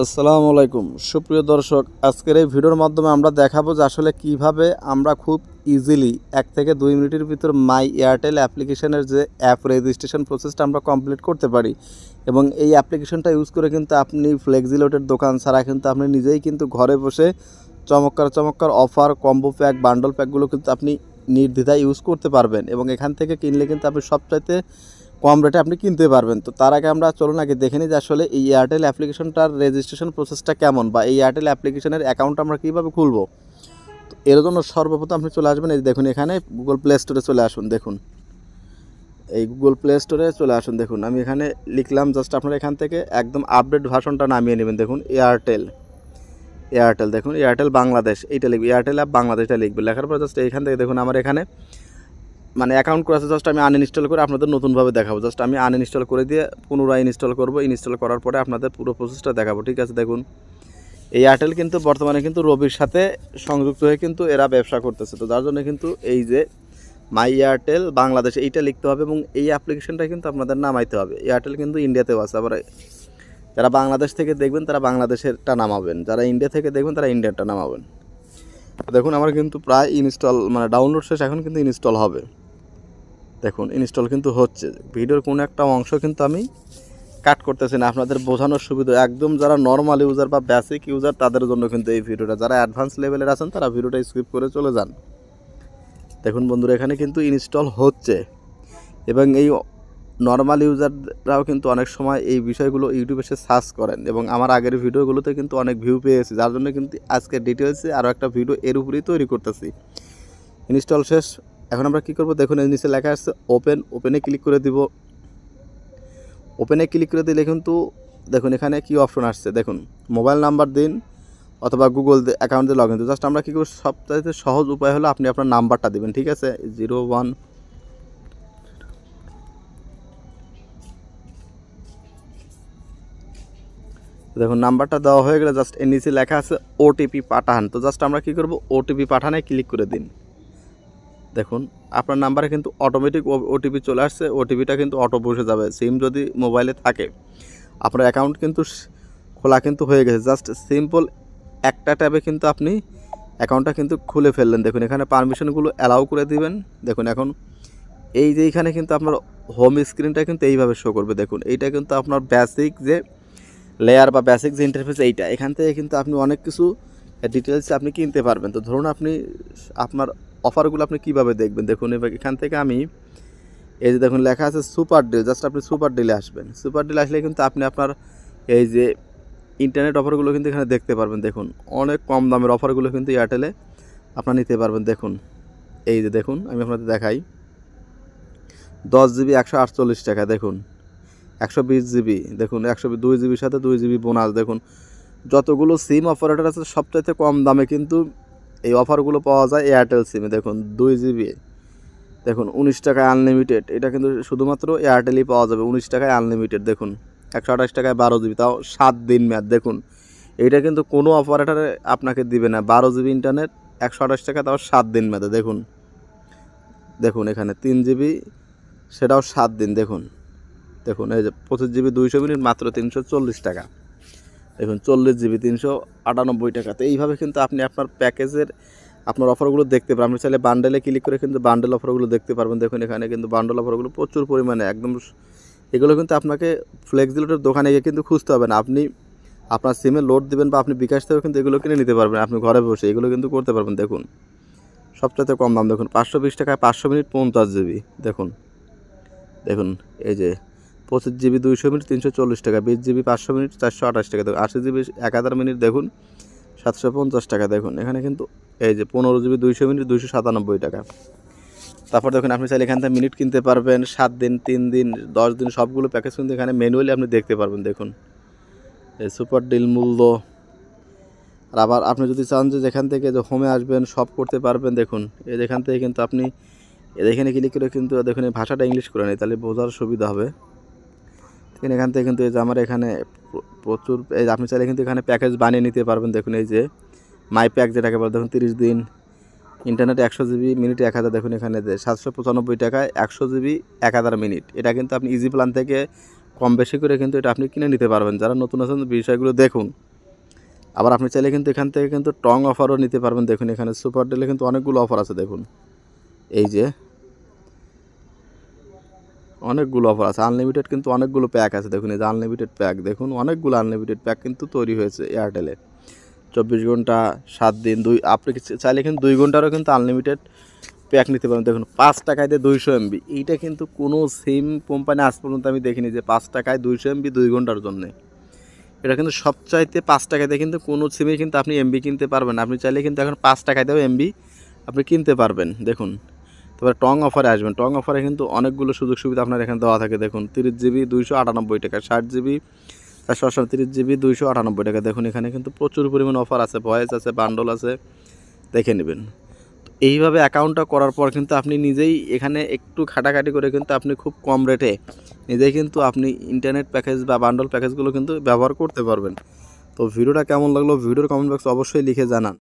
আসসালামু আলাইকুম সুপ্রিয় দর্শক, আজকের এই ভিডিওর মাধ্যমে আমরা দেখাবো যে আসলে কিভাবে আমরা খুব ইজিলি 1 থেকে 2 মিনিটের ভিতর মাই এয়ারটেল অ্যাপ্লিকেশনের যে অ্যাপ রেজিস্ট্রেশন প্রসেসটা আমরা কমপ্লিট করতে পারি। এবং এই অ্যাপ্লিকেশনটা ইউজ করে কিন্তু আপনি ফ্লেক্সিলোডের দোকান ছাড়া কিন্তু আপনি নিজেই কিন্তু ঘরে বসে চমৎকার অফার, কম্বো প্যাক, বান্ডল প্যাকগুলো কিন্তু আপনি নির্দ্বিধায় ইউজ করতে পারবেন এবং এখান থেকে কিনলে কিন্তু আপনি সবচাইতে কম রেটে আপনি কিনতে পারবেন। তো তার আগে আমরা চলুন আগে দেখে নিই যে আসলে এই এয়ারটেল অ্যাপ্লিকেশনটার রেজিস্ট্রেশন প্রসেসটা কেমন, বা এই এয়ারটেল অ্যাপ্লিকেশনের অ্যাকাউন্ট আমরা কীভাবে খুলবো। তো এর জন্য সর্বপ্রথম আপনি চলে আসবেন, এই দেখুন এখানে গুগল প্লে স্টোরে চলে আসুন। দেখুন এই গুগল প্লে স্টোরে চলে আসুন। দেখুন আমি এখানে লিখলাম, জাস্ট আপনারা এখান থেকে একদম আপডেট ভার্সনটা নামিয়ে নেবেন। দেখুন এয়ারটেল দেখুন এয়ারটেল বাংলাদেশ এইটা লিখবে, এয়ারটেল অ্যাপ বাংলাদেশটা লিখবে। লেখার পর জাস্ট এইখান থেকে দেখুন আমার এখানে মানে অ্যাকাউন্ট করা আছে, জাস্ট আমি আনইনস্টল করে আপনাদের নতুনভাবে দেখাবো। জাস্ট আমি আনইনস্টল করে দিয়ে পুনরায় ইনস্টল করব। ইনস্টল করার পরে আপনাদের পুরো প্রসেসটা দেখাবো, ঠিক আছে। দেখুন এই এয়ারটেল কিন্তু বর্তমানে কিন্তু রবির সাথে সংযুক্ত হয়ে কিন্তু এরা ব্যবসা করতেছে। তো যার জন্য কিন্তু এই যে মাই এয়ারটেল বাংলাদেশ এইটা লিখতে হবে এবং এই অ্যাপ্লিকেশনটা কিন্তু আপনাদের নামাইতে হবে। এয়ারটেল কিন্তু ইন্ডিয়াতেও আছে, আবার যারা বাংলাদেশ থেকে দেখবেন তারা বাংলাদেশেরটা নামাবেন, যারা ইন্ডিয়া থেকে দেখবেন তারা ইন্ডিয়ারটা নামাবেন। দেখুন আমার কিন্তু প্রায় ইনস্টল মানে ডাউনলোড শেষ, এখন কিন্তু ইনস্টল হবে। দেখুন ইনস্টল কিন্তু হচ্ছে। ভিডিওর কোনো একটা অংশ কিন্তু আমি কাট করতেছি না, আপনাদের বোঝানোর সুবিধা। একদম যারা নর্মাল ইউজার বা বেসিক ইউজার তাদের জন্য কিন্তু এই ভিডিওটা, যারা অ্যাডভান্স লেভেলের আছেন তারা ভিডিওটা স্কিপ করে চলে যান। দেখুন বন্ধুরা এখানে কিন্তু ইনস্টল হচ্ছে এবং এই নর্মাল ইউজাররাও কিন্তু অনেক সময় এই বিষয়গুলো ইউটিউবে এসে সার্চ করেন এবং আমার আগের ভিডিওগুলোতে কিন্তু অনেক ভিউ পেয়েছি, যার জন্য কিন্তু আজকে ডিটেলসে আরও একটা ভিডিও এর উপরেই তৈরি করতেছি। ইনস্টল শেষ, এখন আমরা কী করব। দেখুন এর নিচে লেখা আছে ওপেনে ক্লিক করে দিব। ওপেনে ক্লিক করে দিলে কিন্তু দেখুন এখানে কি অপশন আসছে। দেখুন মোবাইল নাম্বার দিন অথবা গুগল অ্যাকাউন্ট দিয়ে লগ ইন। জাস্ট আমরা কী করব, সবচাইতে সহজ উপায় হলো আপনি আপনার নাম্বারটা দেবেন, ঠিক আছে। 01 দেখুন নাম্বারটা দেওয়া হয়ে গেলে জাস্ট এর নিচে লেখা আছে ওটিপি পাঠান। তো জাস্ট আমরা কী করব, ওটিপি পাঠানে ক্লিক করে দিন। দেখুন আপনার নাম্বারে কিন্তু অটোমেটিক ওটিপি চলে আসছে। ওটিপিটা কিন্তু অটো বসে যাবে, সিম যদি মোবাইলে থাকে। আপনার অ্যাকাউন্ট কিন্তু খোলা কিন্তু হয়ে গেছে। জাস্ট সিম্পল একটা ট্যাবে কিন্তু আপনি অ্যাকাউন্টটা কিন্তু খুলে ফেললেন। দেখুন এখানে পারমিশনগুলো অ্যালাউ করে দিবেন। দেখুন এখন এই যে এইখানে কিন্তু আপনার হোম স্ক্রিনটা কিন্তু এইভাবে শো করবে। দেখুন এইটা কিন্তু আপনার বেসিক যে লেয়ার বা বেসিক যে ইন্টারফেস, এইটা এখান থেকে কিন্তু আপনি অনেক কিছু ডিটেলসে আপনি কিনতে পারবেন। তো ধরুন আপনি আপনার অফারগুলো আপনি কীভাবে দেখবেন। দেখুন এবার এখান থেকে আমি এই যে দেখুন লেখা আছে সুপার ডিল, জাস্ট আপনি সুপার ডিলে আসবেন। সুপার ডিলে আসলে কিন্তু আপনি আপনার এই যে ইন্টারনেট অফারগুলো কিন্তু এখানে দেখতে পারবেন। দেখুন অনেক কম দামের অফারগুলো কিন্তু এয়ারটেলে আপনারা নিতে পারবেন। দেখুন এই যে দেখুন আমি আপনাদের দেখাই, 10 জিবি 148 টাকা। দেখুন 120 জিবি, দেখুন 102 জিবির সাথে 2 জিবি বোনাস। দেখুন যতগুলো সিম অপারেটর আছে সবচাইতে কম দামে কিন্তু এই অফারগুলো পাওয়া যায় এয়ারটেল সিমে। দেখুন 2 জিবি, দেখুন 19 টাকায় আনলিমিটেড। এটা কিন্তু শুধুমাত্র এয়ারটেলই পাওয়া যাবে 19 টাকায় আনলিমিটেড। দেখুন 128 টাকায় 12 জিবি, তাও 7 দিন মেয়াদ। দেখুন এইটা কিন্তু কোনো অপারেটরে আপনাকে দিবে না। 12 জিবি ইন্টারনেট 128 টাকা, তাও 7 দিন মেয়াদে। দেখুন দেখুন এখানে 3 জিবি, সেটাও 7 দিন। দেখুন দেখুন এই যে 25 জিবি 200 মিনিট মাত্র 340 টাকা। দেখুন 40 জিবি 398 টাকা। তো এইভাবে কিন্তু আপনি আপনার প্যাকেজের আপনার অফারগুলো দেখতে পারবেন। আপনি চাইলে বান্ডেলে ক্লিক করে কিন্তু বান্ডেল অফারগুলো দেখতে পারবেন। দেখুন এখানে কিন্তু বান্ডেল অফারগুলো প্রচুর পরিমাণে একদম, এগুলো কিন্তু আপনাকে ফ্লেক্সিলোডের দোকানে গিয়ে কিন্তু খুঁজতে হবে না। আপনি আপনার সিমে লোড দেবেন বা আপনি বিকাশ থেকেও কিন্তু এগুলো কিনে নিতে পারবেন। আপনি ঘরে বসে এগুলো কিন্তু করতে পারবেন। দেখুন সবচেয়ে কম দাম, দেখুন 520 টাকায় 500 মিনিট 50 জিবি। দেখুন দেখুন এই যে 25 জিবি 200 মিনিট 340 টাকা, 20 জিবি 500 মিনিট 428 টাকা। দেখুন 80 জিবি 1000 মিনিট দেখুন 750 টাকা। দেখুন এখানে কিন্তু এই যে 15 জিবি 200 মিনিট 297 টাকা। তারপর দেখুন আপনি চাইলে এখান থেকে মিনিট কিনতে পারবেন 7 দিন, 3 দিন, 10 দিন, সবগুলো প্যাকেজ কিন্তু এখানে ম্যানুয়ালি আপনি দেখতে পারবেন। দেখুন এই সুপার ডিল মূল্য। আর আবার আপনি যদি চান যে যেখান থেকে যে হোমে আসবেন সব করতে পারবেন। দেখুন এই যেখান থেকে কিন্তু আপনি এখানে ক্লিক করে কিন্তু দেখুন এই ভাষাটা ইংলিশ করে নেই, তাহলে বোঝার সুবিধা হবে। দেখুন এখান থেকে কিন্তু এই যে আমার এখানে প্রচুর এই আপনি চাইলে কিন্তু এখানে প্যাকেজ বানিয়ে নিতে পারবেন। দেখুন এই যে মাই প্যাক যেটাকে বলে, দেখুন 30 দিন ইন্টারনেট 100 জিবি মিনিট 1000। দেখুন এখানে 795 টাকায় 100 জিবি 1000 মিনিট। এটা কিন্তু আপনি ইজি প্ল্যান থেকে কম বেশি করে কিন্তু এটা আপনি কিনে নিতে পারবেন। যারা নতুন আছেন বিষয়গুলো দেখুন। আবার আপনি চাইলে কিন্তু এখান থেকে কিন্তু টং অফারও নিতে পারবেন। দেখুন এখানে সুপার ডিলে কিন্তু অনেকগুলো অফার আছে। দেখুন এই যে অনেকগুলো অফার আছে, আনলিমিটেড কিন্তু অনেকগুলো প্যাক আছে। দেখুন এই যে আনলিমিটেড প্যাক, দেখুন অনেকগুলো আনলিমিটেড প্যাক কিন্তু তৈরি হয়েছে এয়ারটেলে। 24 ঘন্টা 7 দিন আপনি চাইলে কিন্তু 2 ঘন্টারও কিন্তু আনলিমিটেড প্যাক নিতে পারেন। দেখুন 5 টাকায় দিয়ে 200 এমবি, এইটা কিন্তু কোনো সিম কোম্পানি আজ পর্যন্ত আমি দেখিনি যে 5 টাকায় 200 এমবি 2 ঘন্টার জন্যে। এটা কিন্তু সবচাইতে 5 টাকা দিয়ে কিন্তু কোনো সিমে কিন্তু আপনি এমবি কিনতে পারবেন। আপনি চাইলে কিন্তু এখন 5 টাকা দিয়েও এমবি আপনি কিনতে পারবেন। দেখুন তারপরে টং অফারে আসবেন। টং অফারে কিন্তু অনেকগুলো সুযোগ সুবিধা আপনার এখানে দেওয়া থাকে। দেখুন 30 জিবি 298 টাকা, 60 জিবি 438 জিবি 298 টাকা। দেখুন এখানে কিন্তু প্রচুর পরিমাণ অফার আছে, ভয়েস আছে, বান্ডল আছে, দেখে নেবেন। এইভাবে অ্যাকাউন্টটা করার পর কিন্তু আপনি নিজেই এখানে একটু খাটাখাটি করে কিন্তু আপনি খুব কম রেটে নিজেই কিন্তু আপনি ইন্টারনেট প্যাকেজ বা বান্ডল প্যাকেজগুলো কিন্তু ব্যবহার করতে পারবেন। তো ভিডিওটা কেমন লাগলো ভিডিওর কমেন্ট বক্সে অবশ্যই লিখে জানান।